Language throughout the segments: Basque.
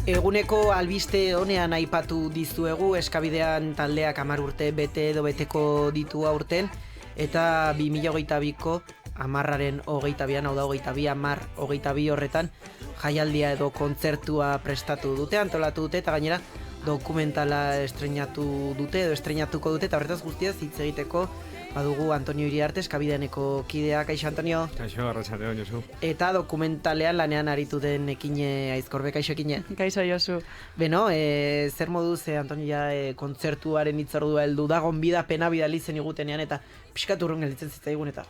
Eguneko albiste honean aipatu dizuegu, Eskabidean taldeak 10 urte bete edo beteko ditu aurten, eta 2022ko 10aren 22an, hau da 22, 10, 22 horretan, jaialdia edo kontzertua prestatu dute, antolatu dute, eta gainera dokumentala estreinatu dute edo estreinatuko dute, eta horretaz guztiaz hitz egiteko badugu Antonio Iriarte, Eskabideaneko kideak. Kaixo, Antonio. Kaixo, arratsaldeon, Josu. Eta dokumentalean lanean aritu den Ekine Aizkorbe. Kaixo, Ekine. Kaixo, Josu. Beno, zer moduz, Antonio, kontzertuaren hitzordua heldu da, gonbidapena bidali zen igutenean, eta pixkat urrun gelditzen zitzaigun, eta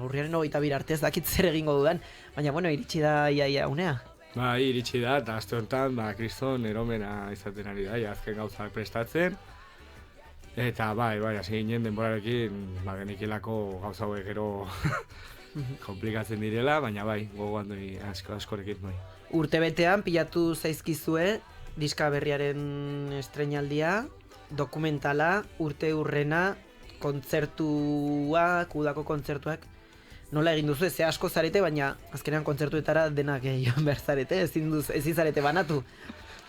urriaren 22 arte ez dakit zer egingo dudan, baina, bueno, iritsi da iaia unea. Bai, iritsi da, eta aste honetan, kriston eromena izaten ari da, azken gauzak prestatzen. Eta bai, hasi ginen denborarekin, genikilako gauza hauek gero komplikatzen direla, baina bai, gogoan doi askorekin bai. Urtebetean pilatu zaizkizue, diska berriaren estreinaldia, dokumentala, urte urrena, kontzertuak, udako kontzertuak, nola egin duzu, ze asko zarete, baina azkenean kontzertuetara denak joan behar zarete, ezin zarete banatu.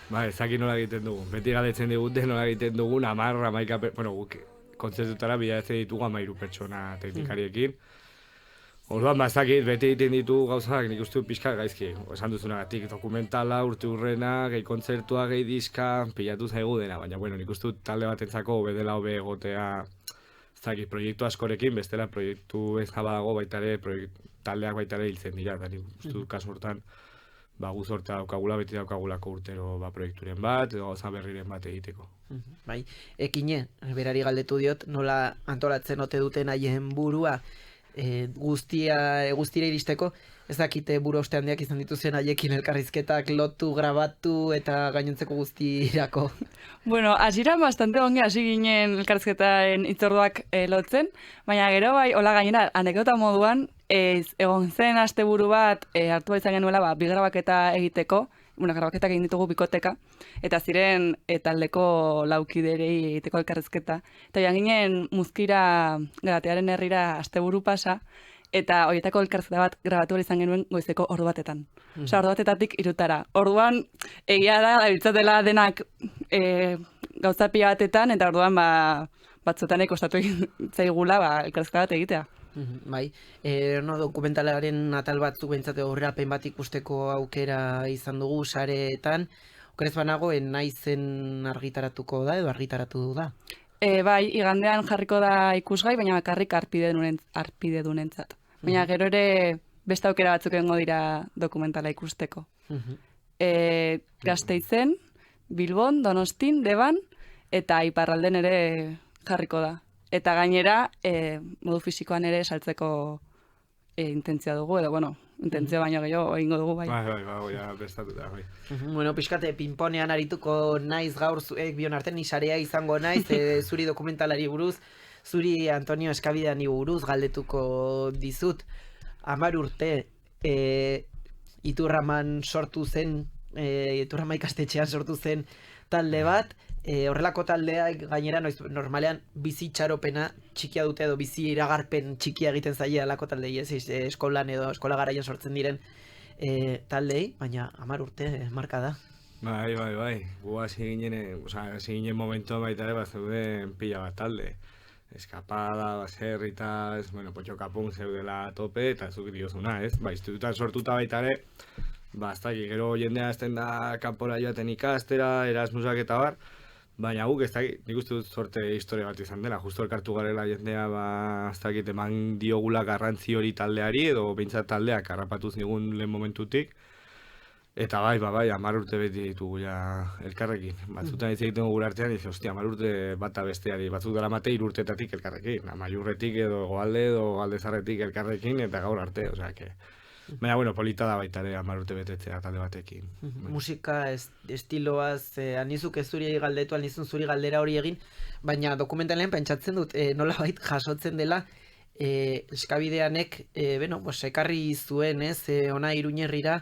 Ba, ezaki nola egiten dugu. Beti galdetzen digute nola egiten dugun 10, 11, bueno, guk kontzertutara bilatzen ditugu 13 pertsona teknikariekin. Orduan, ezakit, beti egiten ditu gauzak, nik uste pixka gaizki. Esan duzunagatik, dokumentala, urte urrena, gehi kontzertua, gehi diska, pilatu zaigu dena. Baina, bueno, nik uste talde batentzako bedela hobe egotea, ezakit, proiektu askorekin, bestela proiektu ez jabadago baitare, taldeak baitare hiltzen dira. Nik uste kasu hortan, gu zortea daukagula, beti daukagulako urtero proiekturen bat, edo gauza berriren bat egiteko. Bai, Ekine, berari galdetu diot, nola antolatzen ote duten haien burua guztira iristeko, ez dakite buru oste handiak izan dituzen haiekin elkarrizketak lotu, grabatu eta gainontzeko guztirako. Bueno, hasieran bastante ongi hasi ginen elkarrizketaren hitzorduak lotzen, baina gero bai, hola gainera, anekdota moduan, egon zen asteburu bat hartu izan genuela bi grabaketa egiteko, grabaketak egin ditugu bikoteka, eta ziren taldeko laukiderei egiteko elkarrizketa. Eta joan ginen Muzkira Garatearen herrira asteburu pasa, eta horietako elkarrizketa bat grabatu izan genuen goizeko ordu batetan. Osa, ordu batetatik 3:00. Orduan, egia da, biltzatela denak gauza pila batetan, eta orduan batzuetan kostatu zaigula elkarrizketa bat egitea. Bai, dokumentalaren atal batzuk behintzate horreapen bat ikusteko aukera izan dugu sareetan. Okerez banago, naizen argitaratuko da edo argitaratu da? Bai, igandean jarriko da ikusgai, baina bakarrik harpidedunentzat. Baina gero ere beste aukera batzuk egongo dira dokumentala ikusteko. Gasteizen, Bilbon, Donostin, Deban eta Iparralden ere jarriko da. Eta gainera, modu fisikoan ere saltzeko intentzia dugu, edo, bueno, intentzia baino gehiago egingo dugu, bai. Bai, prestatuta, bai. Bueno, pixkate, pinponean arituko naiz gaur zuek bion artean, nisarea izango naiz, zuri dokumentalari buruz, zuri Antonio Eskabideani buruz galdetuko dizut. 10 urte, Iturraman sortu zen, Iturrama ikastetxean sortu zen talde bat, horrelako taldeak gainera normalean bizi itxaropena txikia dute edo bizi iragarpen txikia egiten zaila alako taldei, eskolan edo eskola garaian sortzen diren taldei, baina 10 urte marka da. Bai. Gu hasi ginen momentu baita ere zeuden pila bat talde. Eskapada, baserrita, potxokapun zeudela tope, eta zuk diozuna, ez? Institututan sortuta baita ere, gero jendea azten da kanpora joaten ikastera, Erasmusak eta bar, baina guk ez dakit, nik uste dut sorte historia bat izan dela, justo elkartu garela jendea, ez dakit, eman diogula garrantzi hori taldeari, edo behintzat taldeak harrapatu zigun lehen momentutik, eta bai, 10 urte beti ditugu elkarrekin. Batzutan ez egiten gure artean, dice, ostia, 10 urte bata besteari, batzuk dara mate 3 urtetatik elkarrekin, Amaiurretik edo Goalde edo Galdezarretik elkarrekin, eta gaur arte, osea, baina, polita da baita ere 10 urte betetzea talde batekin. Musika estiloaz, anizuk ez zuri galdetu, anizun zuri galdera hori egin, baina dokumentalean pentsatzen dut, nolabait jasotzen dela, Eskabideanek, ekarri zuen, ona Iruñerrira,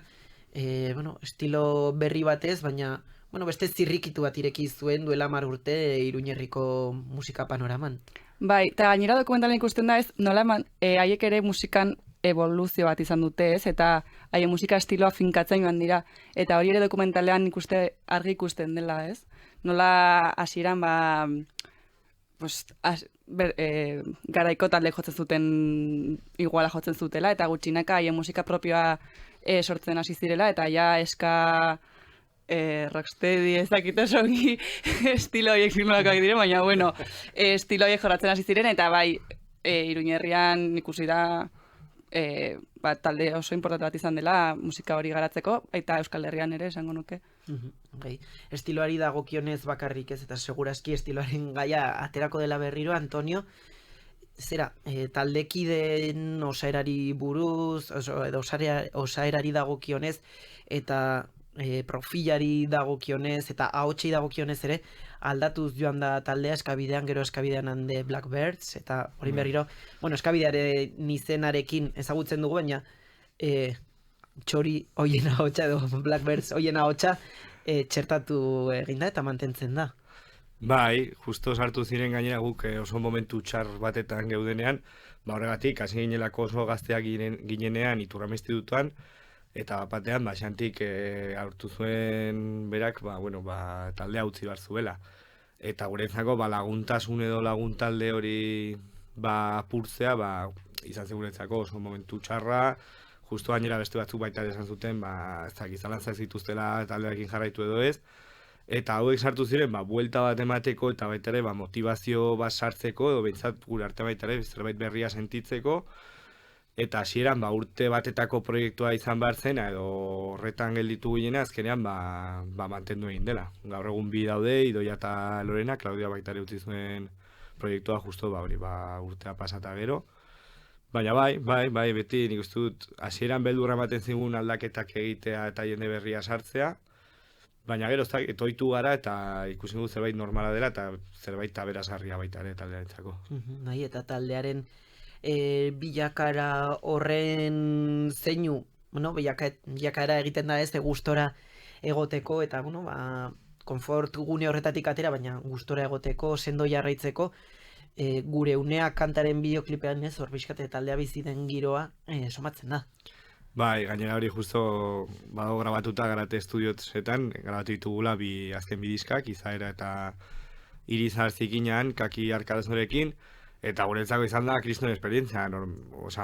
estilo berri batez, baina, beste zirrikitu bat ireki zuen duela 10 urte Iruñerriko musika panoraman. Bai, eta gainera dokumentalean ikusten da ez, nola haiek ere musikan evoluzio bat izan dute, ez? Eta haien musika estiloa finkatzen joan dira. Eta hori ere dokumentalean ikuste argi ikusten dela, ez? Nola hasieran garaiko talde jotzen zuten iguala jotzen zutela, eta gutxinaka haien musika propioa sortzen hasi zirela, eta ja eska rocksteady ez dakite songi estilo horiek filmolak dire, baina bueno, estilo horiek jorratzen hasi ziren, eta bai, Iruñerrian ikusi da talde oso importante bat izan dela musika hori garatzeko, eta Euskal Herrian ere esango nuke. Okay. Estiloari dagokionez bakarrik ez, eta seguraski estiloaren gaia aterako dela berriro, Antonio, zera, taldekideen osaerari buruz, edo osaerari dagokionez, eta profilari dagokionez, eta ahotsei dagokionez ere, aldatuz joan da taldea eskabidean, gero eskabidean hande Blackbirds, eta hori berriro, bueno, eskabidearen izenarekin ezagutzen dugu, baina txori hoien ahotsa edo Blackbirds hoien ahotsa txertatu eginda eta mantentzen da. Bai, justo sartu ziren gainera guk oso momentu txar batetan geudenean, horregatik, hasi ginelako oso gazteak ginenean Iturramesti dutuan, eta batean, Xantik aurtu zuen berak, taldea utzi behar zuela. Eta guretzako, laguntasun edo laguntalde hori apurtzea, izan zen guretzako oso momentu txarra, justo gainera beste batzuk baita esan zuten, zalantzak zituztela taldearekin jarraitu edo ez, eta hauek sartu ziren, buelta bat emateko eta baita ere, motivazio bat sartzeko, edo behintzat gure arte baita ere, zerbait berria sentitzeko, eta hasieran urte batetako proiektua izan behar zen, edo horretan gelditu ginen azkenean mantendu egin dela. Gaur egun bi daude, Idoia eta Lorena, Claudia baita ere utzi zuen proiektua justo urtea pasata gero. Baina bai, beti nik uste dut, hasieran beldurra ematen zigun aldaketak egitea eta jende berria sartzea, baina gero etoitu gara eta ikusi dugu zerbait normala dela eta zerbait aberasgarria baita ere taldearentzako. Bai, eta taldearen bilakara horren zeinu, bilakara egiten da ez, gustora egoteko, eta konfort gune horretatik atera, baina gustora egoteko, sendo jarraitzeko, gure unea kantaren bideoklipean ez, horbizkate taldea bizi den giroa somatzen da. Bai, gainera hori justo badago grabatuta Garate Studiosetan, grabatu ditugula azken bi diskak, Izaera eta Irizar zikinean, Kaki Arkadazorekin, eta guretzako izan da kriston esperientzia.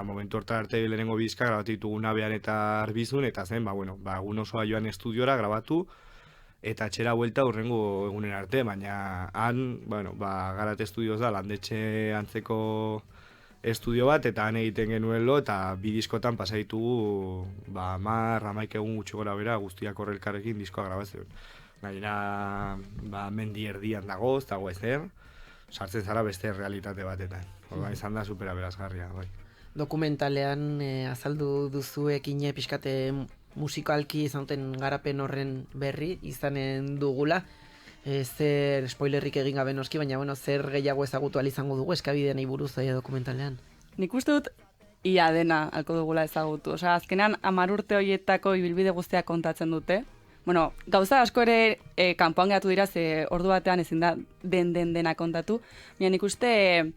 Momentu hortan arte lehenengo bi diskak grabatu ditugu Nabean eta Arbizun, eta zen, egun osoa joan estudiora grabatu, eta etxera buelta hurrengo egunen arte, baina han, Garate Studioz da, landetxe antzeko estudio bat, eta han egiten genuelo, eta bi diskotan pasa ditugu 10-11 egun gutxi gora bera guztiak horrelkarrekin diskoa grabatzen. Gainera, mendi erdian dago, ez dago ezer, sartzen zara beste realitate batetan. Izan da supera berazgarria, bai. Dokumentalean azaldu duzuekin pixkate musikalki izanuten garapen horren berri izanen dugula. Zer spoilerrik egin gabe noski, baina zer gehiago ezagutu izango dugu eskabidean buruz dokumentalean. Nik uste dut ia dena alko dugula ezagutu. Azkenean 10 urte horietako ibilbide guztiak kontatzen dute. Gauza asko ere kanpoan geratu dira, ze ordu batean ezin da dena kontatu. Baina nik uste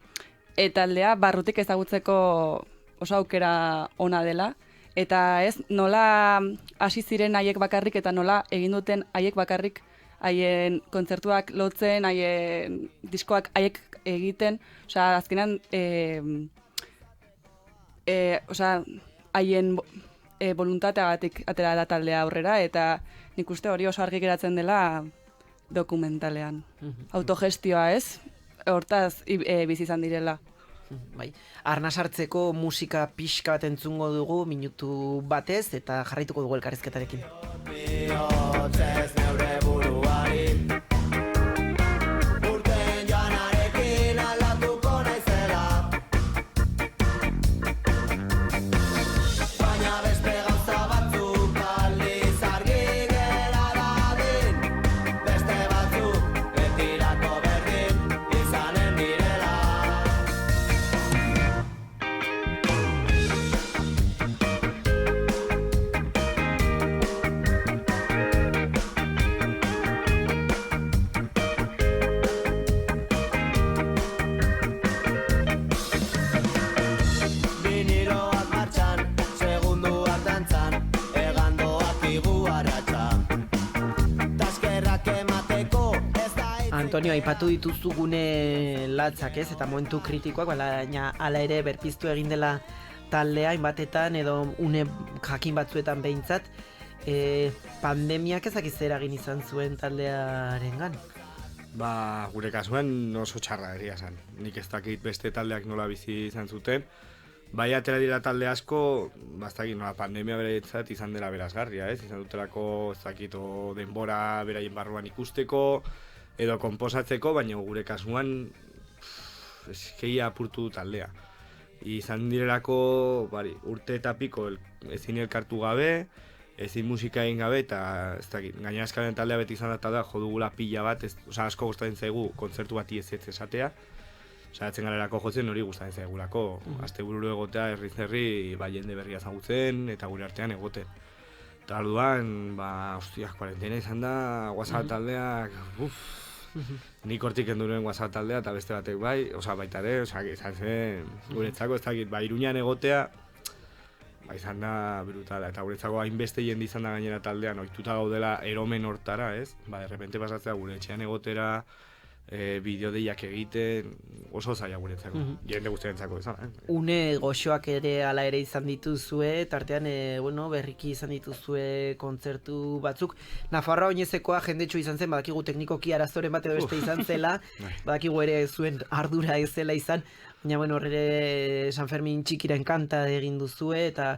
taldea barrutik ezagutzeko oso aukera ona dela. Eta ez, nola hasi ziren haiek bakarrik eta nola egin duten haiek bakarrik haien kontzertuak lotzen, haien diskoak haiek egiten, azkenean haien voluntateagatik atera da taldea aurrera, eta nik uste hori oso argi geratzen dela dokumentalean. Autogestioa ez, hortaz bizi izan direla. Bai, arnas hartzeko musika pixka bat entzungo dugu minutu batez eta jarraituko dugu elkarrizketarekin. Tonio, aipatu dituzu gune latzak ez, eta momentu kritikoak, baina hala ere berpiztu egin dela taldea, hainbatetan edo une jakin batzuetan behintzat, pandemiak ezak eragin izan zuen taldearengan. Ba, gure kasuan oso txarra egia zen. Nik ez dakit beste taldeak nola bizi izan zuten. Bai atera dira talde asko, bastakit nola pandemia beretzat izan dela berazgarria, ez? Izan dutelako ez dakit denbora beraien barruan ikusteko, edo konposatzeko, baina gure kasuan eskeia apurtu du taldea. Izan direlako, urte eta piko ezin elkartu gabe, ezin musika egin gabe, eta ez dakit, gaina eskaren taldea beti izan da taldea jodugula pila bat, asko gustatzen zaigu kontzertu bati ez esatea, saiatzen garelako jotzen hori gustatzen zaigulako, astebururo egotea herri jende berria ezagutzen eta gure artean egoten. Eta orduan, kuarentena izan da, WhatsApp taldeak, nik hortik enduruen WhatsApp taldea eta beste batek baita ere, izan zen guretzako ez dakit, Iruñan egotea, izan da brutala, eta guretzako hainbeste jende izan da gainera taldean, ohituta gaudela eromen hortara, ez? De repente pasatzea gure etxean egotera, bideodeiak egiten, oso zaila guretzako, jende guztientzako izan. Une goxoak ere hala ere izan dituzue, tartean berriki izan dituzue kontzertu batzuk. Nafarroa oinezekoa jendetxo izan zen, badakigu teknikoki arazoren bat edo beste izan zela, badakigu ere zuen ardura ez zela izan, baina horre San Fermin txikiren kanta egin duzue, eta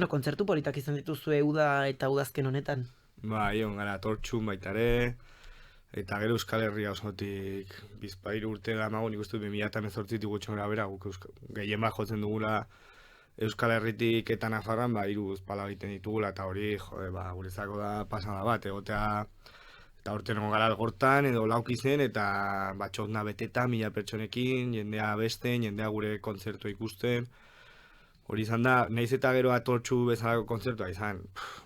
kontzertu politak izan dituzue uda eta udazken honetan. Egon gara Tortxun baita ere, eta gero Euskal Herria osotik bizpairu urte lamago, nik uste 2018 gutxo gara bera, guk gehien bat jotzen dugula Euskal Herritik eta Nafarroan, hiru pala egiten ditugula, eta hori, guretzako da pasada bat, egotea, eta urte nengo gara algortan, edo lauki zen, eta txotna beteta, 1000 pertsonekin, jendea besten, jendea gure kontzertua ikusten. Hori izan da, nahiz eta gero Tortxu bezalako kontzertua izan,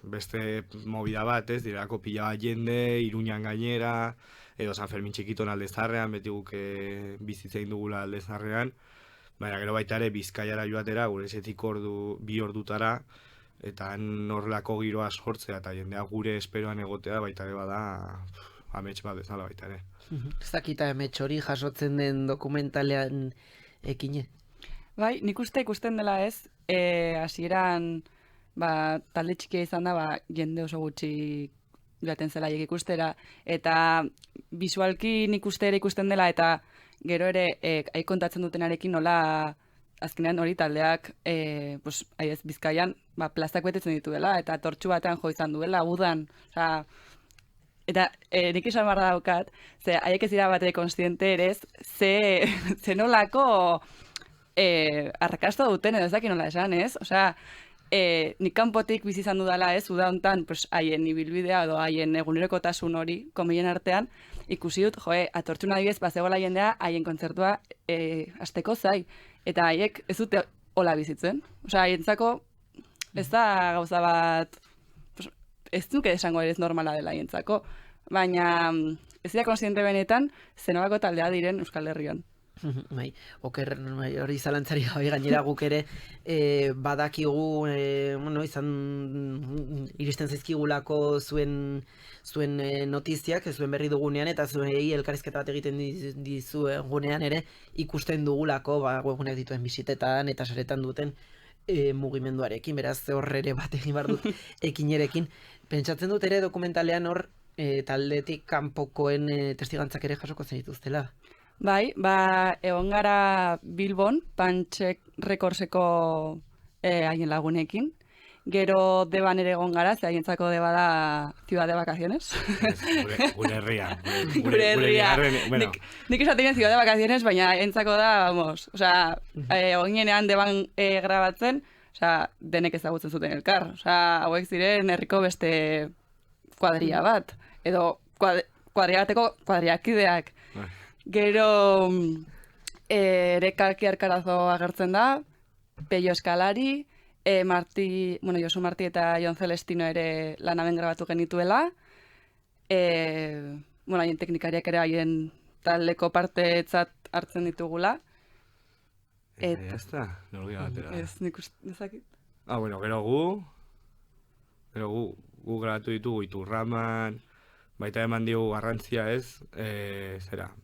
beste movida bat, ez, direlako pila bat jende, Iruñan gainera, edo San Fermin txikiton Aldezarrean, beti guk bizitzein dugula Aldezarrean, baina gero baita ere Bizkaiara joatera, gure esetik 2 ordutara, eta horrelako giroa sortzea, eta jendea gure esperoan egotea, baita ere bada amets bat bezala baita ere. Ez dakita amets hori jasotzen den dokumentalean ekine? Bai, nik ikusten dela ez, hasieran talde txikia izan da, jende oso gutxi joaten zelaiek ikustera, eta bisualki nik ere ikusten dela, eta gero ere kontatzen dutenarekin nola azkenean hori taldeak Bizkaian plazak betetzen dituela, eta Tortxu batean jo izan duela, udan, eta nik esan barra daukat, ze haiek ez dira batere konstiente ere, ze nolako arrakasta duten edo ezak nola esan, ez? Nik kanpotik bizi izan dudala, ez, uda hontan, haien ibilbidea edo haien egunerokotasun hori, komillen artean, ikusi dut, Atortxun adibidez, bazegoela jendea, haien kontzertua hasteko zai, eta haiek ez dute hola bizitzen. Haientzako, ez da gauza bat, ez duke esango ere ez normala dela haientzako, baina ez dira konsiente benetan, zenolako taldea diren Euskal Herrian. Oker hori zalantzari gabe gainera guk ere badakigu izan iristen zaizkigulako zuen notiziak, zuen berri dugunean, eta zuei elkarrizketa bat egiten dizuen gunean ere ikusten dugulako webuneak dituen bisitetan eta saretan duten mugimenduarekin, beraz horre ere bat egin behar dut ekinerekin. Pentsatzen dut ere dokumentalean hor taldetik kanpokoen testigantzak ere jasoko zen dituztela. Bai, egon gara Bilbon, Punch Recordseko haien lagunekin. Gero Deban ere egon gara, ze haientzako Deba da Ciudad de Vacaciones. Gure herria. Gure herria. Nik esaten Ciudad de Vacaciones, baina entzako da, vamos, oginean Deban grabatzen, denek ezagutzen zuten elkar. Hauek ziren herriko beste kuadria bat, edo kuadria bateko kuadriakideak. Gero Erekaki Arkarazo agertzen da, Pello Eskalari, Josu Marti eta Jon Celestino ere lanaben grabatu genituela, haien teknikariak ere haien taldeko parteetzat hartzen ditugula. Eta ez da, nolgia batera. Ez, nik ezakit. Gero gu grabatu ditugu Iturraman, baita eman diogu garrantzia ez,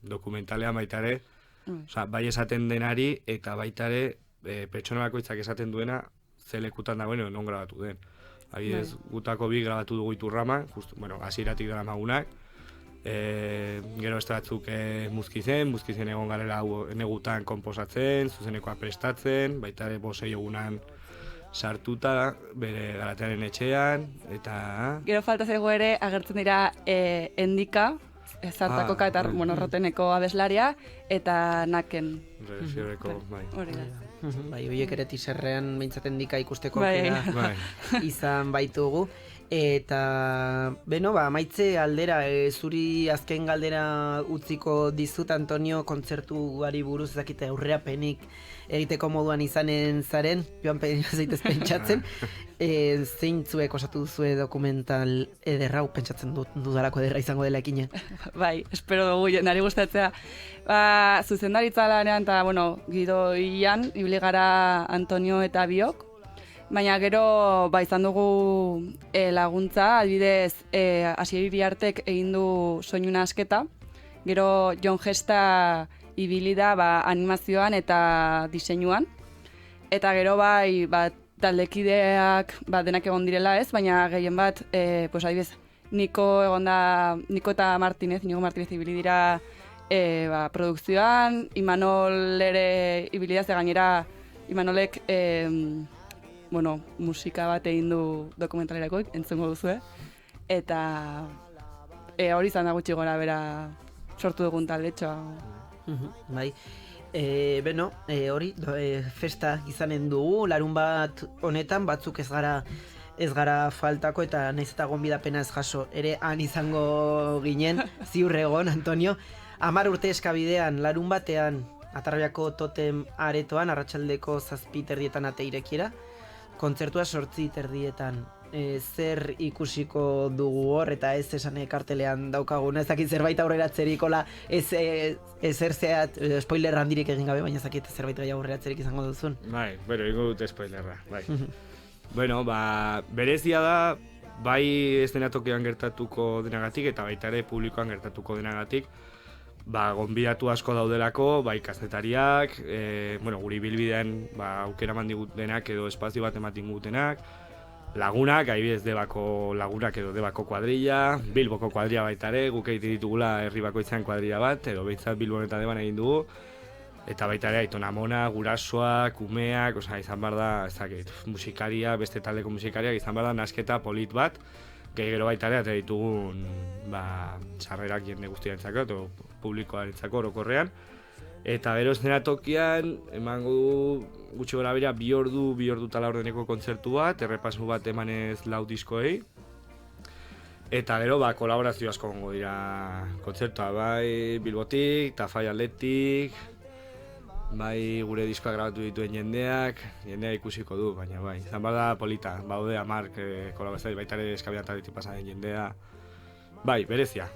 dokumentalean baita ere, bai esaten denari eta baita ere pertsona bakoitzak esaten duena zelekutan dagoen non grabatu den. Adibidez, gutako bi grabatu dugu Iturraman, hasieratik dara magunak, gero beste batzuk Muzkizen egon garela negutan konposatzen, zuzenekoa prestatzen, baita ere 6 egunan sartuta, bere garatearen etxean, eta... Gero falta zego ere, agertzen dira Endika, Zartakoka eta Roteneko abeslaria, eta Naken. Bai. Hori da. Bai, horiek ere Tiserrean behintzat Endika ikusteko izan baitugu. Eta, maitze aldera, zuri azken galdera utziko dizut, Antonio, kontzertuari buruz ezakite aurrerapenik egiteko moduan izanen zaren, joan zaitez pentsatzen, zeintzuek osatu duzue dokumental ederra, pentsatzen dudalako ederra izango dela ekinen. Bai, espero dugu, nari gustatzea. Zuzendaritza lanean eta, gidoian, ibili gara Antonio eta biok, baina gero izan dugu laguntza, adibidez, Asier Iriartek egin du soinu nahasketa, gero Jon Gesta ibili da animazioan eta diseinuan, eta gero taldekideak denak egon direla ez, baina gehien bat, adibidez, Niko eta Martinez ibili dira produkzioan, Imanol ere ibili da, gainera Imanolek musika bat egin du dokumentalerako, entzungo duzu, eta hori izan da gutxi gora bera sortu dugun taldetxoa. Bai, hori festa izanen dugu, larun bat honetan batzuk ez gara faltako eta nahiz eta gonbidapena ez jaso, ere han izango ginen, ziur egon, Antonio, 10 urte eskabidean, larun batean, Atarrabiako totem aretoan, arratsaldeko 7:30 ate irekiera, kontzertua 8:30. Zer ikusiko dugu hor, eta ez esan kartelean daukaguna, ez dakit zerbait aurreratzerik, ezer zeat, spoiler handirik egin gabe, baina ez dakit zerbait gai aurreratzerik izango duzun. Bai, ingo dute spoilerra, bai. Berezia da, bai eszenatokian gertatuko denagatik, eta baita ere publikoan gertatuko denagatik, gonbidatu asko daudelako, kazetariak, guri bilbidean aukera eman digutenak edo espazio bat ematen gutenak, lagunak, adibidez Debako lagunak edo Debako kuadrilla, Bilboko kuadrilla baita ere, guk egiten ditugula herri bakoitzean kuadrilla bat, edo behintzat Bilbon eta Deban egin dugu, eta baita ere Aiton Amona, gurasoak, umeak, izan behar da, musikaria, beste taldeko musikariak, izan behar da nasketa polit bat, gero baita ere atera ditugun sarrerak jende guztiarentzako eta publikoarentzako orokorrean. Eta gero eszenatokian emango du gutxi gora bera 2 ordu eta 4 ordeneko kontzertu bat, errepasu bat emanez 4 diskoei. Eta gero kolaborazio asko gongo dira kontzertua, bai Bilbotik, Tafai Atletik, bai gure diskoa grabatu dituen jendea ikusiko du, baina bai, izan bada polita, baude 10 kolaborazio, baita ere eskabidean taletik pasaren jendea. Bai, berezia.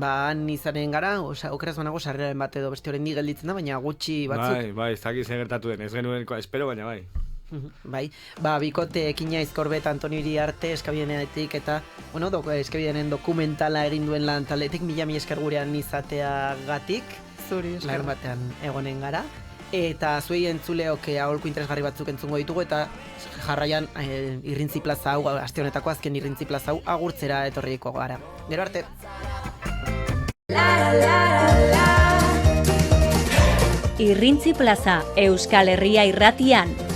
Han izanen gara, okeraz banago sarreraren bat edo beste horrendi gelditzen da, baina gutxi batzuk. Bai, ez dakit zen gertatu den, ez genuen espero, baina bai. Bai, bikote ekina Izkorbet, Antonio Iriarte, eskabidenetik eta, eskabidenen dokumentala egin duen lan taldetik, mila esker gurean izateagatik. Zuri, esker. Larun batean egonen gara. Eta zuei entzuleok aholku interesgarri batzuk entzungo ditugu eta jarraian Irrintzi Plaza hau, aste honetako azken Irrintzi Plaza hau agurtzera etorriko gara. Gero arte! Irrintzi Plaza, Euskal Herria irratian.